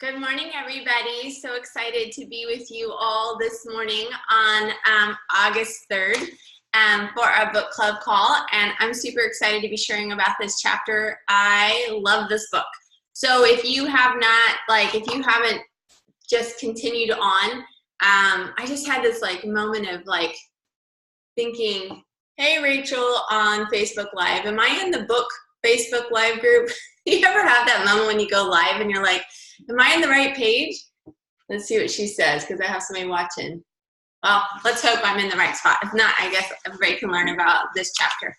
Good morning, everybody. So excited to be with you all this morning on August 3rd for our book club call. And I'm super excited to be sharing about this chapter. I love this book. So if you have not, if you haven't just continued on, I just had this moment of thinking, hey, Rachel on Facebook Live, am I in the book Facebook Live group? You ever have that moment when you go live and you're like, am I in the right page? Let's see what she says, because I have somebody watching. Well, let's hope I'm in the right spot. If not, I guess everybody can learn about this chapter.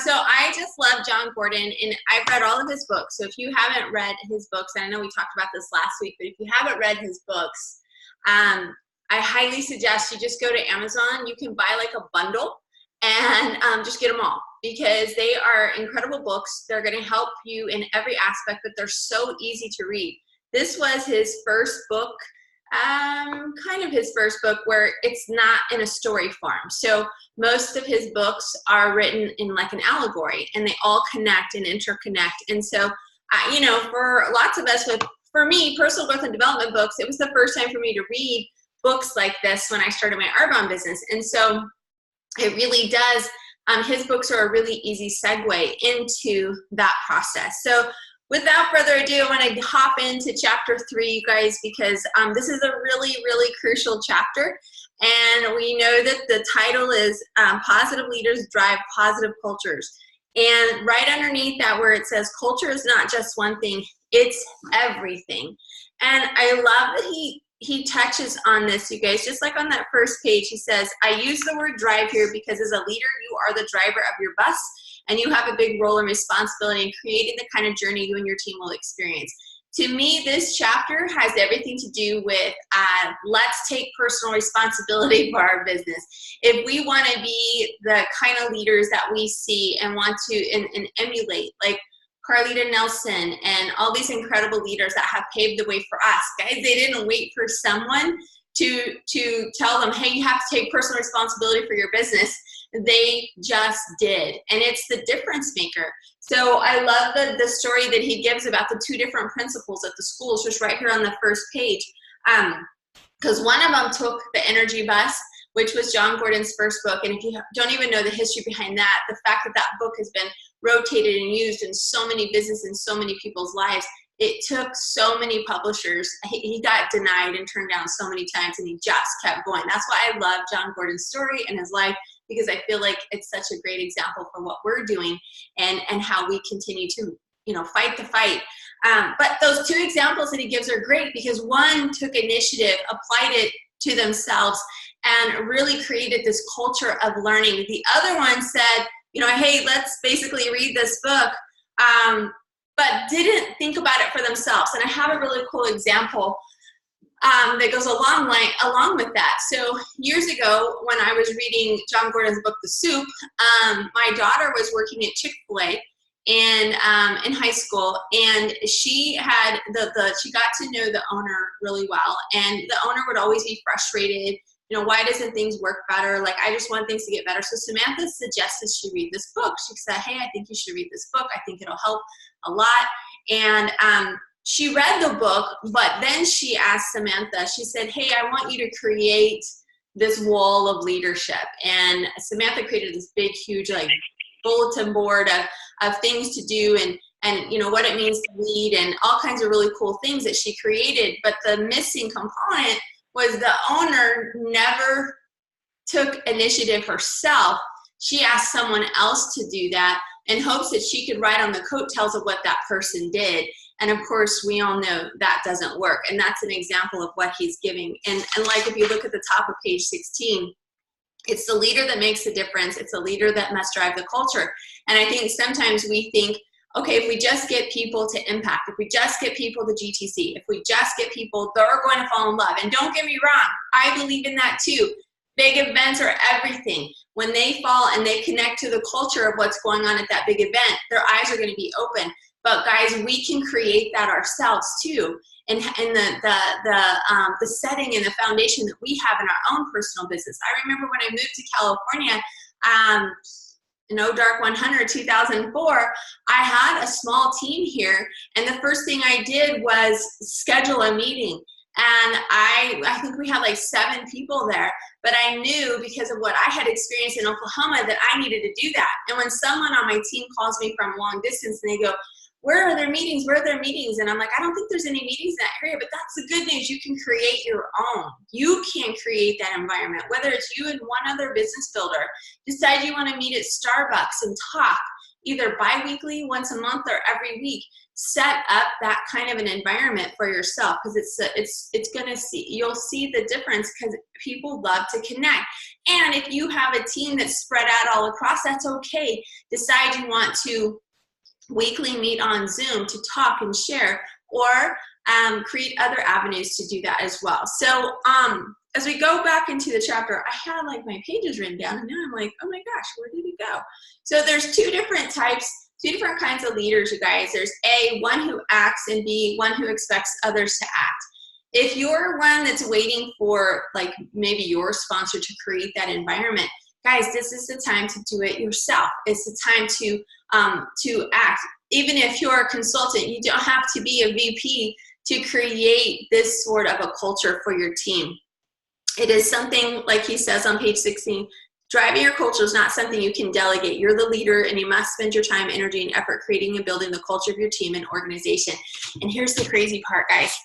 So I just love John Gordon, and I've read all of his books. So if you haven't read his books, and I know we talked about this last week, but if you haven't read his books, I highly suggest you just go to Amazon. You can buy a bundle and just get them all, because they are incredible books. They're going to help you in every aspect, but they're so easy to read. This was his first book, kind of his first book where it's not in a story form. So most of his books are written in an allegory, and they all connect and interconnect. And so, for lots of us, for me, personal growth and development books, it was the first time for me to read books like this when I started my Arbonne business. And so it really does, his books are a really easy segue into that process. So without further ado, I want to hop into chapter 3, you guys, because this is a really, really crucial chapter. And we know that the title is Positive Leaders Drive Positive Cultures. And right underneath that, where it says culture is not just one thing, it's everything. And I love that he touches on this, you guys. Just like on that first page, he says, I use the word drive here because as a leader, you are the driver of your bus, and you have a big role and responsibility in creating the kind of journey you and your team will experience. To me, this chapter has everything to do with let's take personal responsibility for our business. If we want to be the kind of leaders that we see and want to and emulate, like Carleeta and all these incredible leaders that have paved the way for us. Guys, they didn't wait for someone to tell them, hey, you have to take personal responsibility for your business. They just did. And it's the difference maker. So I love the story that he gives about the 2 different principals at the schools, just right here on the first page. Because one of them took the energy bus, which was John Gordon's first book. And if you don't even know the history behind that, the fact that that book has been rotated and used in so many businesses and so many people's lives, it took so many publishers. He got denied and turned down so many times, and he just kept going. That's why I love John Gordon's story and his life, because I feel like it's such a great example for what we're doing and how we continue to, fight the fight. But those 2 examples that he gives are great, because one took initiative, applied it to themselves, and really created this culture of learning. The other one said, hey, let's basically read this book, but didn't think about it for themselves. And I have a really cool example that goes along with that. So years ago, when I was reading John Gordon's book, The Soup, my daughter was working at Chick-fil-A in high school, and she had she got to know the owner really well, and the owner would always be frustrated. Why doesn't things work better? I just want things to get better. So Samantha suggested she read this book. She said, hey, I think you should read this book. I think it'll help a lot. And she read the book, but then she asked Samantha, she said, hey, I want you to create this wall of leadership. And Samantha created this big, huge, bulletin board of things to do and what it means to lead and all kinds of really cool things that she created. But the missing component was the owner never took initiative herself. She asked someone else to do that in hopes that she could ride on the coattails of what that person did. And of course, we all know that doesn't work. And that's an example of what he's giving. And if you look at the top of page 16, it's the leader that makes the difference. It's the leader that must drive the culture. And I think sometimes we think, okay, if we just get people to impact, if we just get people to GTC, if we just get people, they're going to fall in love. And don't get me wrong, I believe in that too. Big events are everything. When they fall and they connect to the culture of what's going on at that big event, their eyes are going to be open. But guys, we can create that ourselves too. And the setting and the foundation that we have in our own personal business. I remember when I moved to California, No Dark 100 2004, I had a small team here, and the first thing I did was schedule a meeting. And I think we had like 7 people there, but I knew because of what I had experienced in Oklahoma that I needed to do that. And when someone on my team calls me from long distance and they go, where are their meetings? Where are their meetings? And I'm like, I don't think there's any meetings in that area, but that's the good news. You can create your own. You can create that environment, whether it's you and one other business builder. Decide you want to meet at Starbucks and talk either bi-weekly, once a month, or every week. Set up that kind of an environment for yourself, because it's gonna you'll see the difference, because people love to connect. And if you have a team that's spread out all across, that's okay. Decide you want to weekly meet on Zoom to talk and share, or create other avenues to do that as well. So as we go back into the chapter, I had like my pages written down, and now I'm like, oh my gosh, where did it go? So there's 2 different types, 2 different kinds of leaders, you guys. There's A, one who acts, and B, one who expects others to act. If you're one that's waiting for like maybe your sponsor to create that environment, guys, this is the time to do it yourself. It's the time to act. Even if you're a consultant, you don't have to be a VP to create this sort of a culture for your team. It is something, like he says on page 16, driving your culture is not something you can delegate. You're the leader, and you must spend your time, energy, and effort creating and building the culture of your team and organization. And here's the crazy part, guys.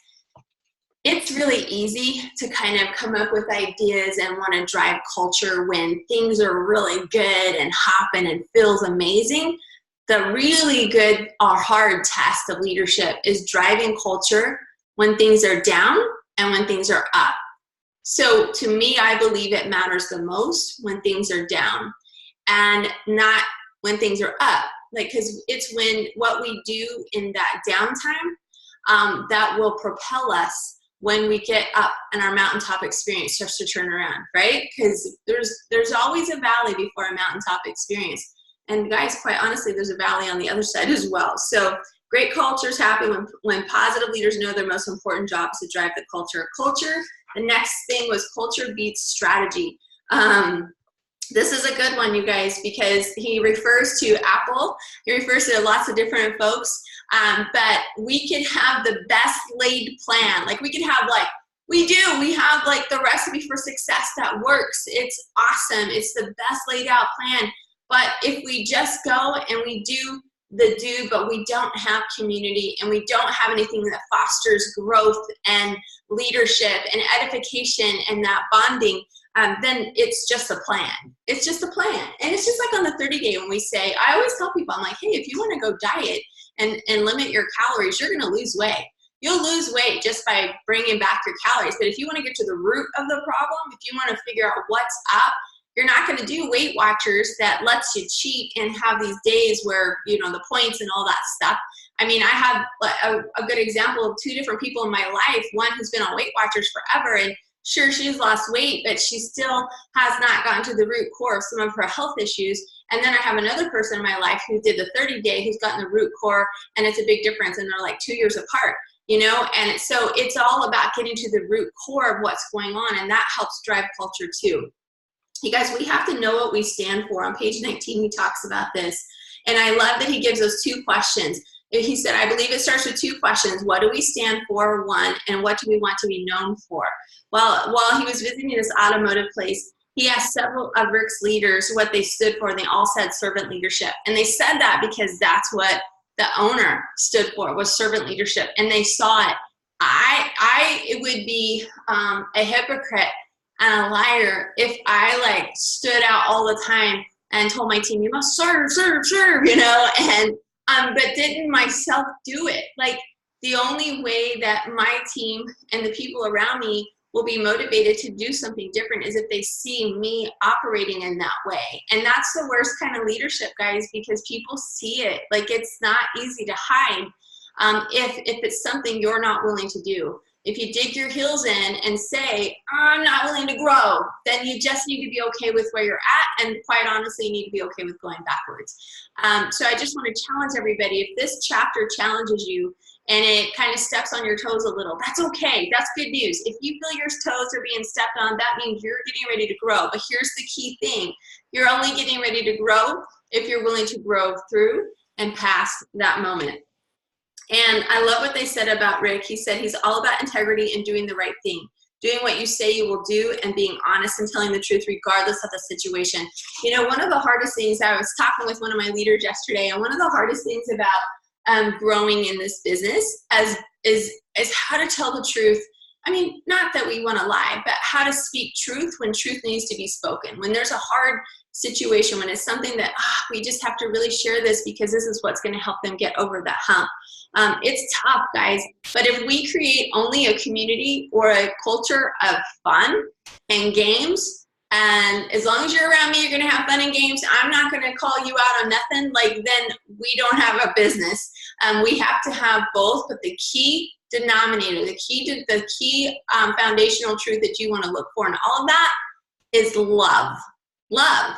It's really easy to kind of come up with ideas and want to drive culture when things are really good and hopping and feels amazing. The really good or hard test of leadership is driving culture when things are down and when things are up. So to me, I believe it matters the most when things are down and not when things are up. Like, because it's when what we do in that downtime that will propel us when we get up and our mountaintop experience starts to turn around, right? Because there's always a valley before a mountaintop experience. And guys, quite honestly, there's a valley on the other side as well. So great cultures happen when positive leaders know their most important job is to drive the culture. The next thing was culture beats strategy. This is a good one, you guys, because he refers to Apple. He refers to lots of different folks. But we could have the best laid plan. Like we have like the recipe for success that works. It's awesome. It's the best laid out plan. But if we just go and we do but we don't have community, and we don't have anything that fosters growth and leadership and edification and that bonding, then it's just a plan. It's just a plan. And it's just like on the 30-day when we say, I always tell people, I'm like, hey, if you want to go diet and limit your calories, you're going to lose weight. You'll lose weight just by bringing back your calories. But if you want to get to the root of the problem, if you want to figure out what's up, you're not going to do Weight Watchers that lets you cheat and have these days where, you know, the points and all that stuff. I mean, I have a good example of 2 different people in my life. One who's been on Weight Watchers forever, and sure, she's lost weight, but she still has not gotten to the root core of some of her health issues. And then I have another person in my life who did the 30-day, who's gotten the root core, and it's a big difference, and they're like 2 years apart, you know? And so it's all about getting to the root core of what's going on, and that helps drive culture too. You guys, we have to know what we stand for. On page 19, he talks about this. And I love that he gives us 2 questions. He said, I believe it starts with 2 questions. What do we stand for, 1, and what do we want to be known for? Well, while he was visiting this automotive place, he asked several of Rick's leaders what they stood for, and they all said servant leadership. And they said that because that's what the owner stood for, was servant leadership. And they saw it. It would be a hypocrite and a liar if I like stood out all the time and told my team, you must serve, you know, and but didn't myself do it. Like the only way that my team and the people around me will be motivated to do something different is if they see me operating in that way. And that's the worst kind of leadership, guys, because people see it. Like it's not easy to hide if it's something you're not willing to do. If you dig your heels in and say, I'm not willing to grow, then you just need to be okay with where you're at, and quite honestly, you need to be okay with going backwards. So I just want to challenge everybody, if this chapter challenges you and it kind of steps on your toes a little, that's okay. That's good news. If you feel your toes are being stepped on, that means you're getting ready to grow. But here's the key thing. You're only getting ready to grow if you're willing to grow through and past that moment. And I love what they said about Rick. He said he's all about integrity and doing the right thing. Doing what you say you will do and being honest and telling the truth regardless of the situation. You know, one of the hardest things, I was talking with one of my leaders yesterday, and one of the hardest things about growing in this business is how to tell the truth. I mean, not that we want to lie, but how to speak truth when truth needs to be spoken. When there's a hard situation, when it's something that we just have to really share this because this is what's going to help them get over that hump. It's tough, guys, but if we create only a community or a culture of fun and games, and as long as you're around me, you're going to have fun and games, I'm not going to call you out on nothing, like, then we don't have a business. We have to have both, but the key denominator, the key foundational truth that you want to look for in all of that is love. Love.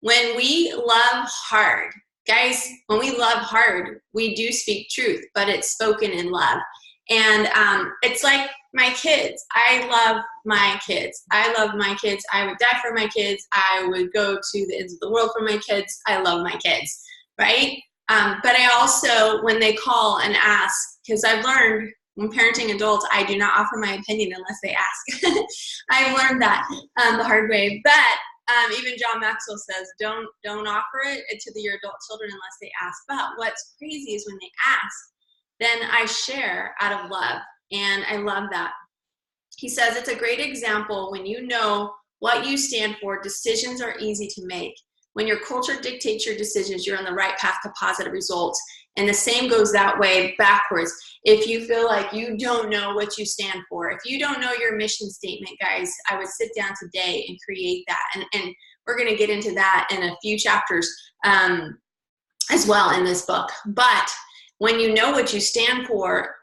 When we love hard, guys, when we love hard, we do speak truth, but it's spoken in love. And it's like my kids. I love my kids. I love my kids. I would die for my kids. I would go to the ends of the world for my kids. I love my kids, right? But I also, when they call and ask, because I've learned when parenting adults, I do not offer my opinion unless they ask. I've learned that the hard way. But even John Maxwell says, don't offer it to your adult children unless they ask. But what's crazy is when they ask, then I share out of love. And I love that. He says, it's a great example when you know what you stand for, decisions are easy to make. When your culture dictates your decisions, you're on the right path to positive results. And the same goes that way backwards. If you feel like you don't know what you stand for, if you don't know your mission statement, guys, I would sit down today and create that. And we're going to get into that in a few chapters as well in this book. But when you know what you stand for,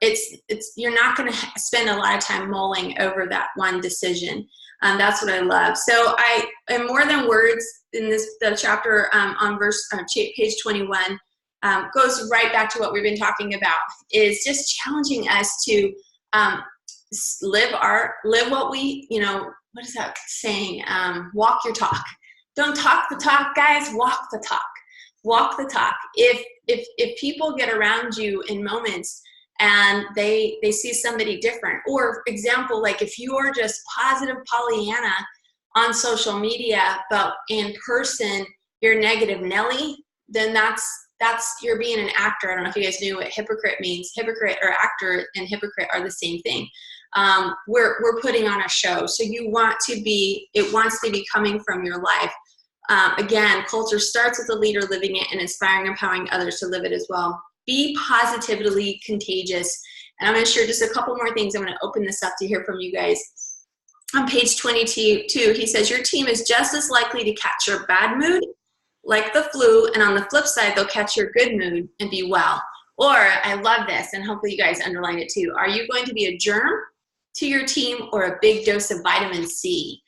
you're not going to spend a lot of time mulling over that one decision. That's what I love. So and more than words in the chapter on page 21 goes right back to what we've been talking about, is just challenging us to live what we, what is that saying? Walk your talk. Don't talk the talk, guys. Walk the talk. Walk the talk. If people get around you in moments and they see somebody different, or for example, like if you are just positive Pollyanna on social media, but in person you're negative Nelly, then that's you're being an actor. I don't know if you guys knew what hypocrite means. Hypocrite or actor and hypocrite are the same thing. We're putting on a show, so it wants to be coming from your life. Again, culture starts with the leader living it and inspiring and empowering others to live it as well. Be positively contagious. And I'm going to share just a couple more things. I'm going to open this up to hear from you guys. On page 22, he says, your team is just as likely to catch your bad mood like the flu, and on the flip side, they'll catch your good mood and be well. Or, I love this, and hopefully you guys underline it too. Are you going to be a germ to your team or a big dose of vitamin C?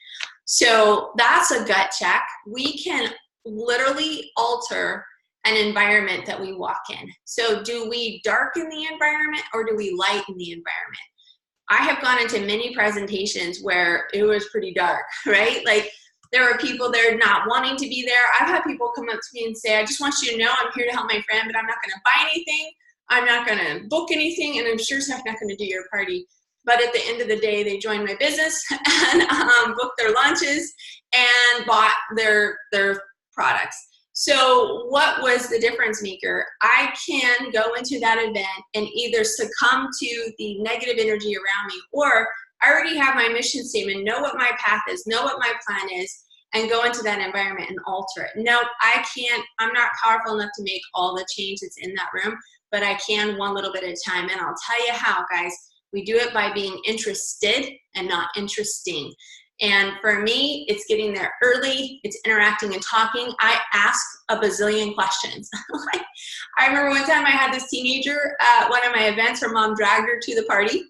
So that's a gut check. We can literally alter an environment that we walk in. So do we darken the environment or do we lighten the environment? I have gone into many presentations where it was pretty dark, right? Like there were people there not wanting to be there. I've had people come up to me and say, I just want you to know I'm here to help my friend, but I'm not going to buy anything. I'm not going to book anything, and I'm sure I'm not going to do your party. But at the end of the day, they joined my business and booked their lunches and bought their products. So what was the difference maker? I can go into that event and either succumb to the negative energy around me, or I already have my mission statement, know what my path is, know what my plan is, and go into that environment and alter it. No, I can't. I'm not powerful enough to make all the change that's in that room, but I can one little bit at a time. And I'll tell you how, guys. We do it by being interested and not interesting. And for me, it's getting there early. It's interacting and talking. I ask a bazillion questions. I remember one time I had this teenager at one of my events. Her mom dragged her to the party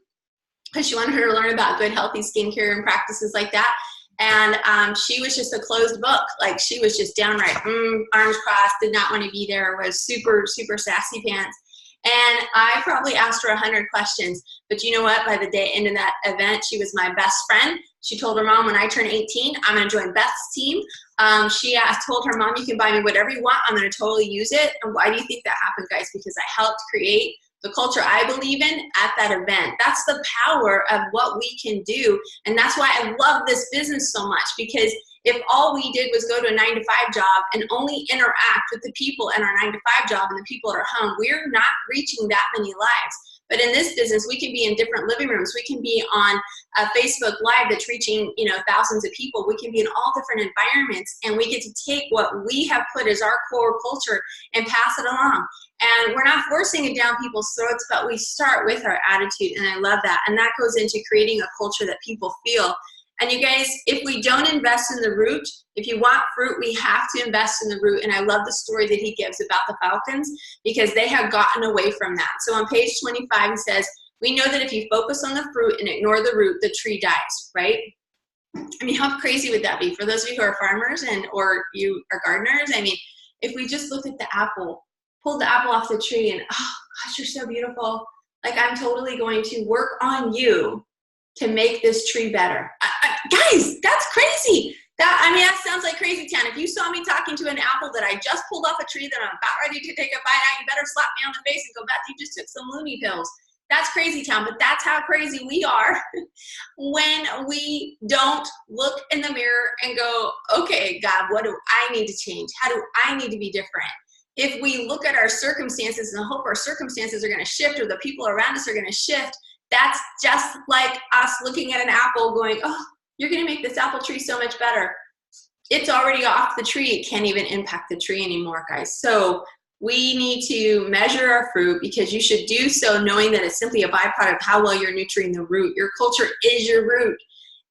because she wanted her to learn about good, healthy skincare and practices like that. And she was just a closed book. Like she was just downright arms crossed, did not want to be there, was super, super sassy pants. And I probably asked her 100 questions. But you know what? By the end of that event, she was my best friend. She told her mom, when I turn 18, I'm going to join Beth's team. She told her mom, you can buy me whatever you want. I'm going to totally use it. And why do you think that happened, guys? Because I helped create the culture I believe in at that event. That's the power of what we can do. And that's why I love this business so much, because if all we did was go to a 9-to-5 job and only interact with the people in our 9-to-5 job and the people at our home, we're not reaching that many lives. But in this business, we can be in different living rooms. We can be on a Facebook Live that's reaching, thousands of people. We can be in all different environments, and we get to take what we have put as our core culture and pass it along. And we're not forcing it down people's throats, but we start with our attitude, and I love that. And that goes into creating a culture that people feel. And you guys, if we don't invest in the root, if you want fruit, we have to invest in the root. And I love the story that he gives about the falcons, because they have gotten away from that. So on page 25, he says, we know that if you focus on the fruit and ignore the root, the tree dies, right? I mean, how crazy would that be? For those of you who are farmers or you are gardeners, I mean, if we just looked at the apple, pulled the apple off the tree and, oh gosh, you're so beautiful. Like, I'm totally going to work on you to make this tree better. Guys, that's crazy. That sounds like crazy town. If you saw me talking to an apple that I just pulled off a tree that I'm about ready to take a bite out, you better slap me on the face and go, Beth, you just took some loony pills. That's crazy town, but that's how crazy we are when we don't look in the mirror and go, okay, God, what do I need to change? How do I need to be different? If we look at our circumstances and hope our circumstances are going to shift, or the people around us are going to shift, that's just like us looking at an apple going, oh, you're going to make this apple tree so much better. It's already off the tree. It can't even impact the tree anymore, guys. So we need to measure our fruit, because you should do so knowing that it's simply a byproduct of how well you're nurturing the root. Your culture is your root,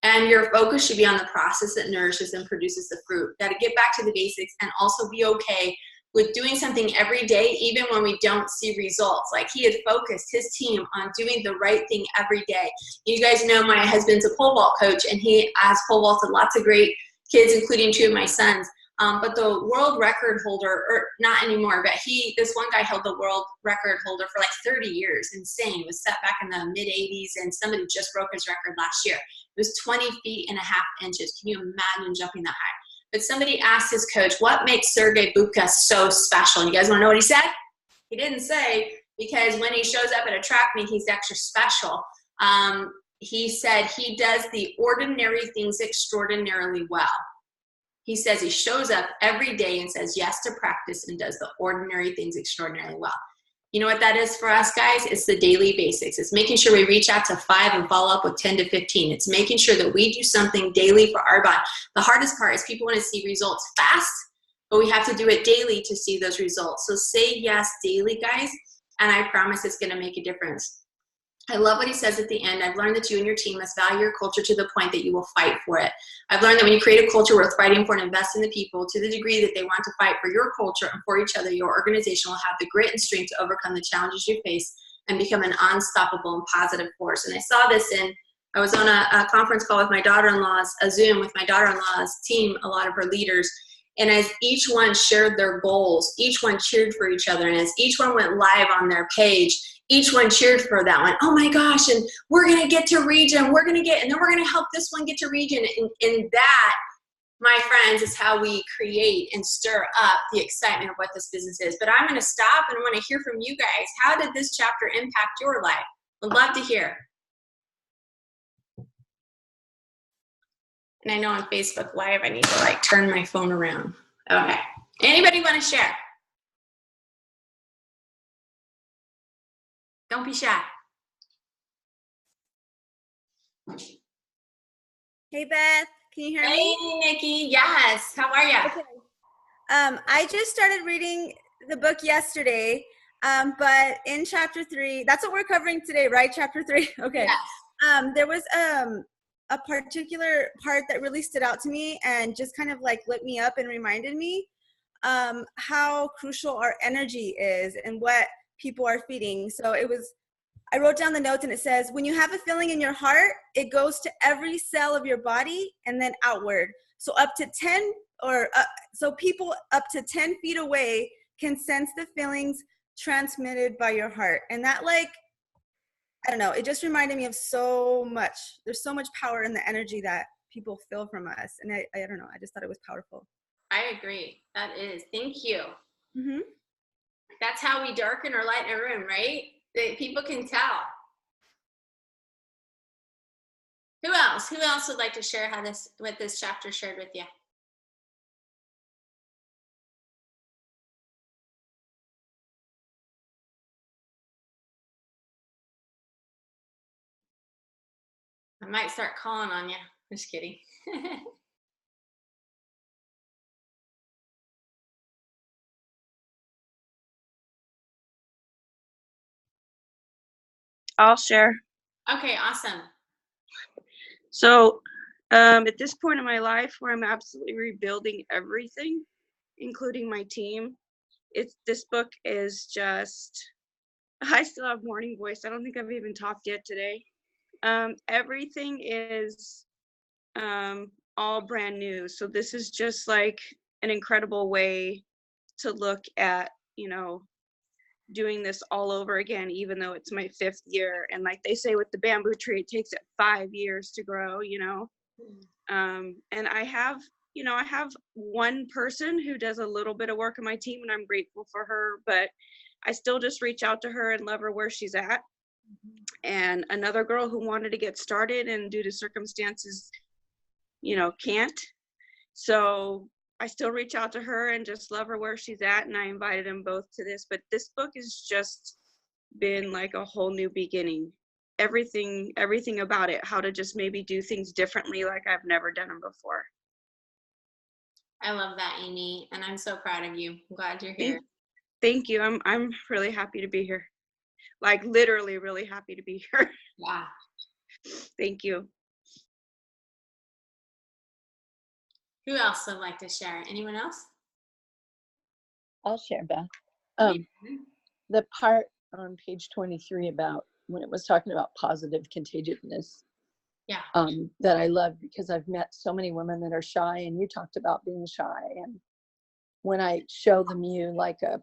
and your focus should be on the process that nourishes and produces the fruit. Got to get back to the basics, and also be okay with doing something every day, even when we don't see results. Like, he had focused his team on doing the right thing every day. You guys know my husband's a pole vault coach, and he has pole vaulted lots of great kids, including 2 of my sons. But the world record holder, or not anymore, but this one guy held the world record holder for like 30 years. Insane. It was set back in the mid 80s, and somebody just broke his record last year. It was 20 feet and a half inches. Can you imagine jumping that high? But somebody asked his coach, what makes Sergey Bubka so special? And you guys want to know what he said? He didn't say, because when he shows up at a track meet, he's extra special. He said he does the ordinary things extraordinarily well. He says he shows up every day and says yes to practice and does the ordinary things extraordinarily well. You know what that is for us, guys? It's the daily basics. It's making sure we reach out to 5 and follow up with 10 to 15. It's making sure that we do something daily for Arbonne. The hardest part is people want to see results fast, but we have to do it daily to see those results. So say yes daily, guys, and I promise it's going to make a difference. I love what he says at the end. I've learned that you and your team must value your culture to the point that you will fight for it. I've learned that when you create a culture worth fighting for and invest in the people to the degree that they want to fight for your culture and for each other, your organization will have the grit and strength to overcome the challenges you face and become an unstoppable and positive force. And I saw this I was on a conference call with my daughter-in-law's, a Zoom with my daughter-in-law's team, a lot of her leaders. And as each one shared their goals, each one cheered for each other. And as each one went live on their page, each one cheered for that one. Oh my gosh, and we're going to get to region. And then we're going to help this one get to region. And that, my friends, is how we create and stir up the excitement of what this business is. But I'm going to stop, and I want to hear from you guys. How did this chapter impact your life? Would love to hear. And I know on Facebook Live, I need to turn my phone around. Okay. Anybody want to share? Don't be shy. Hey, Beth, can you hear me? Hey, Nikki. Yes. How are you? Okay. I just started reading the book yesterday, but in chapter 3, that's what we're covering today, right? Chapter 3. Okay. Yes. There was a particular part that really stood out to me and just kind of lit me up and reminded me how crucial our energy is and what people are feeding. So I wrote down the notes, and it says, when you have a feeling in your heart, it goes to every cell of your body and then outward. So so people up to 10 feet away can sense the feelings transmitted by your heart. And that, like, I don't know, it just reminded me of so much. There's so much power in the energy that people feel from us. And I don't know, I just thought it was powerful. I agree. That is. Thank you. Mm-hmm. That's how we darken or lighten a room, right? That people can tell. Who else? Who else would like to share what this chapter shared with you? I might start calling on you. Just kidding. I'll share. Okay, awesome. So at this point in my life where I'm absolutely rebuilding everything, including my team, this book is just, I still have morning voice. I don't think I've even talked yet today. Everything is all brand new. So this is just like an incredible way to look at, doing this all over again, even though it's my 5th year. And like they say with the bamboo tree, it takes it 5 years to grow, and I have one person who does a little bit of work on my team, and I'm grateful for her, but I still just reach out to her and love her where she's at. And another girl who wanted to get started and due to circumstances, can't. So I still reach out to her and just love her where she's at, and I invited them both to this. But this book has just been like a whole new beginning. Everything about it, how to just maybe do things differently like I've never done them before. I love that, Amy, and I'm so proud of you. I'm glad you're here. Thank you. I'm really happy to be here. Like literally really happy to be here. Yeah. Thank you. Who else would like to share? Anyone else? I'll share, Beth. The part on page 23 about when it was talking about positive contagiousness. Yeah. That I love, because I've met so many women that are shy, and you talked about being shy. And when I show them you like a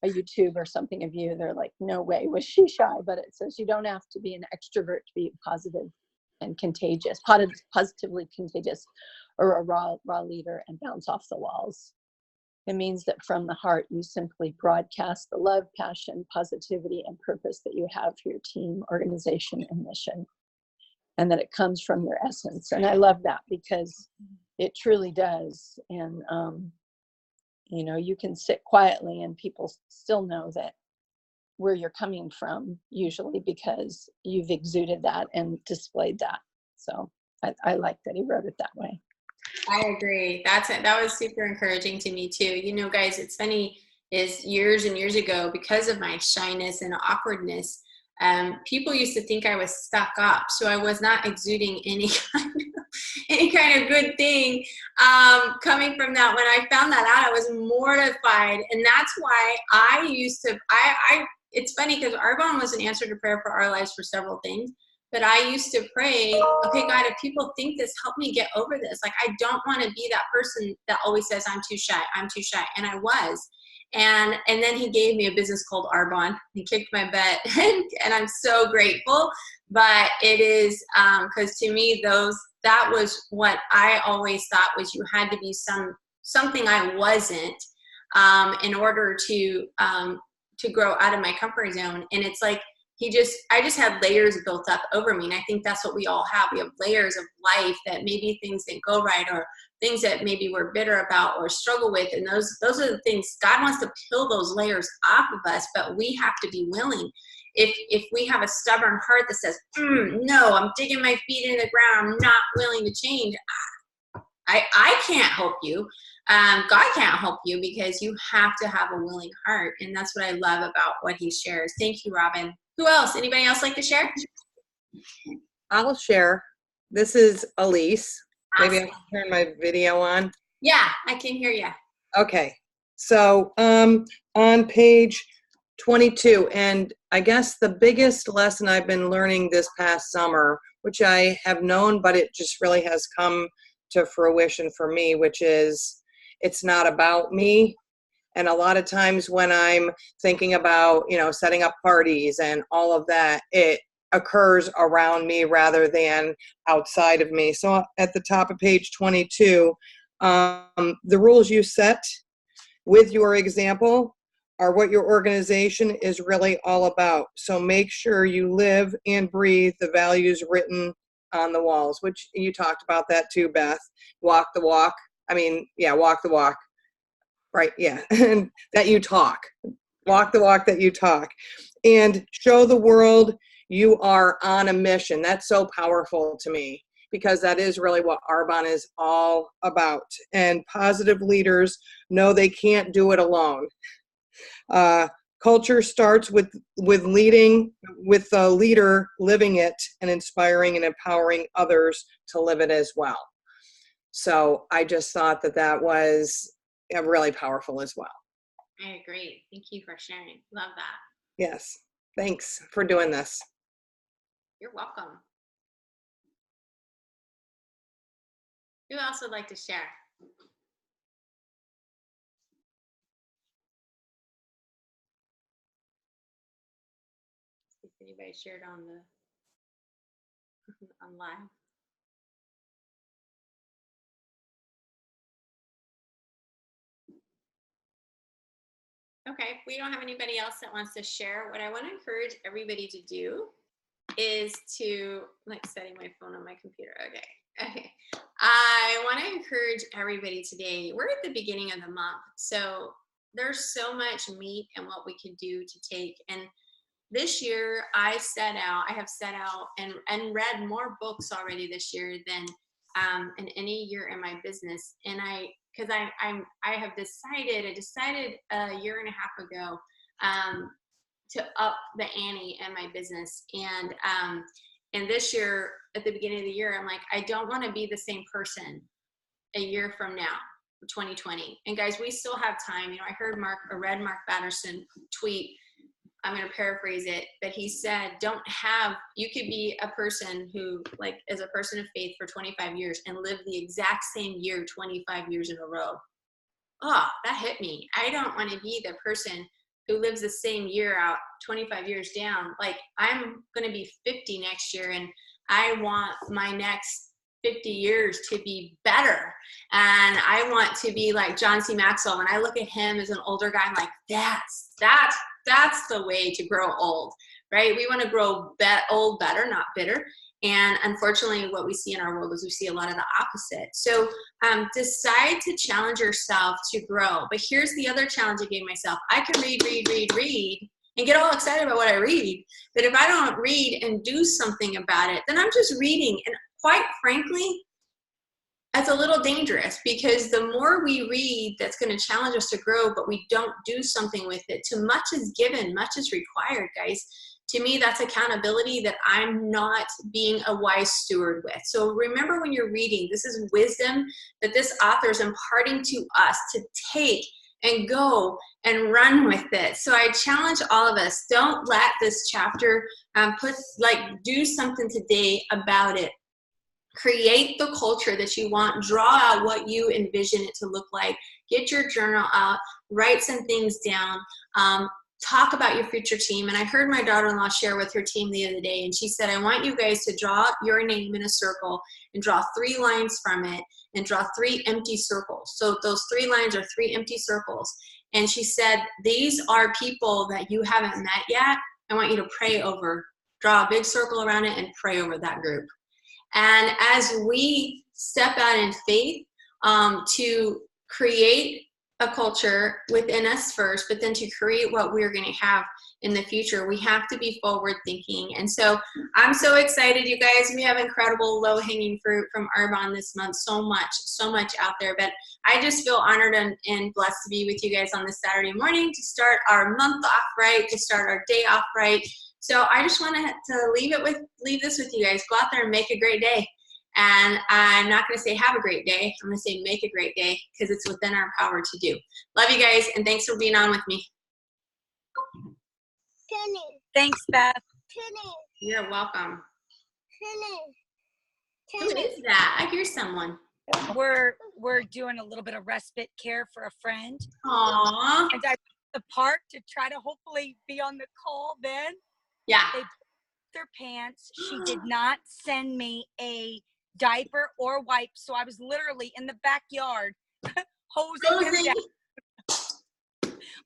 YouTube or something of you, they're like, no way was she shy. But it says you don't have to be an extrovert to be positive and contagious, positively contagious, or a raw leader and bounce off the walls. It means that from the heart, you simply broadcast the love, passion, positivity, and purpose that you have for your team, organization, and mission, and that it comes from your essence. And I love that, because it truly does. And, you can sit quietly and people still know that where you're coming from, usually because you've exuded that and displayed that. So I like that he wrote it that way. I agree. That was super encouraging to me too. Guys, it's funny, is years and years ago, because of my shyness and awkwardness, people used to think I was stuck up. So I was not exuding any kind of good thing coming from that. When I found that out, I was mortified. And that's why I used to, it's funny because Arbonne was an answer to prayer for our lives for several things. But I used to pray, okay, God, if people think this, help me get over this. Like, I don't want to be that person that always says, I'm too shy. And I was. And then he gave me a business called Arbonne. He kicked my butt, and I'm so grateful. But it is, because to me, that was what I always thought was you had to be something I wasn't in order to grow out of my comfort zone. And it's like, I just had layers built up over me. And I think that's what we all have. We have layers of life that maybe things didn't go right, or things that maybe we're bitter about or struggle with. And those are the things God wants to peel those layers off of us, but we have to be willing. If we have a stubborn heart that says, no, I'm digging my feet in the ground, I'm not willing to change, I can't help you. God can't help you, because you have to have a willing heart. And that's what I love about what he shares. Thank you, Robin. Who else? Anybody else like to share? I'll share. This is Elise. Awesome. Maybe I can turn my video on. Yeah, I can hear you. Okay. So on page 22, and I guess the biggest lesson I've been learning this past summer, which I have known, but it just really has come to fruition for me, which is it's not about me. And a lot of times when I'm thinking about, setting up parties and all of that, it occurs around me rather than outside of me. So at the top of page 22, the rules you set with your example are what your organization is really all about. So make sure you live and breathe the values written on the walls, which you talked about that too, Beth. Walk the walk. Walk the walk. Right, yeah, and that you talk. Walk the walk that you talk. And show the world you are on a mission. That's so powerful to me, because that is really what Arbonne is all about. And positive leaders know they can't do it alone. Culture starts with leading, with the leader living it and inspiring and empowering others to live it as well. So I just thought that was really powerful as well. I agree. Thank you for sharing. Love that. Yes. Thanks for doing this. You're welcome. Who else would like to share? See if anybody shared on live. Okay, we don't have anybody else that wants to share. What I want to encourage everybody to do is to, setting my phone on my computer. Okay. I want to encourage everybody today. We're at the beginning of the month, so there's so much meat in what we can do to take. And this year, I have set out and read more books already this year than in any year in my business. And I decided a year and a half ago to up the ante in my business. And this year, at the beginning of the year, I'm like, I don't want to be the same person a year from now, 2020. And guys, we still have time. I read Mark Batterson tweet. I'm going to paraphrase it, but he said, you could be a person who is a person of faith for 25 years and live the exact same year 25 years in a row. Oh, that hit me. I don't want to be the person who lives the same year out 25 years down. I'm going to be 50 next year, and I want my next 50 years to be better. And I want to be like John C. Maxwell. When I look at him as an older guy, I'm like, that's the way to grow old, right? We want to grow old better, not bitter. And unfortunately, what we see in our world is we see a lot of the opposite. So decide to challenge yourself to grow. But here's the other challenge I gave myself. I can read, and get all excited about what I read. But if I don't read and do something about it, then I'm just reading. And quite frankly, that's a little dangerous, because the more we read that's going to challenge us to grow, but we don't do something with it. Too much is given, much is required, guys. To me, that's accountability that I'm not being a wise steward with. So remember, when you're reading, this is wisdom that this author is imparting to us to take and go and run with it. So I challenge all of us, don't let this chapter do something today about it. Create the culture that you want. Draw out what you envision it to look like. Get your journal out. Write some things down. Talk about your future team. And I heard my daughter-in-law share with her team the other day, and she said, I want you guys to draw your name in a circle and draw 3 lines from it and draw 3 empty circles. So those 3 lines are 3 empty circles. And she said, these are people that you haven't met yet. I want you to pray over. Draw a big circle around it and pray over that group. And as we step out in faith to create a culture within us first, but then to create what we're going to have in the future, we have to be forward thinking. And so I'm so excited, you guys. We have incredible low-hanging fruit from Arbonne this month. So much out there. But I just feel honored and blessed to be with you guys on this Saturday morning to start our month off right, to start our day off right. So I just wanted to leave this with you guys. Go out there and make a great day. And I'm not going to say have a great day. I'm going to say make a great day, because it's within our power to do. Love you guys, and thanks for being on with me. Thanks, Beth. You're welcome. Who is that? I hear someone. we're doing a little bit of respite care for a friend. Aww. And I went to the park to try to hopefully be on the call then. Yeah. They their pants. She did not send me a diaper or wipes, so I was literally in the backyard hosing him down.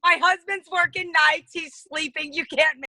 My husband's working nights. He's sleeping. You can't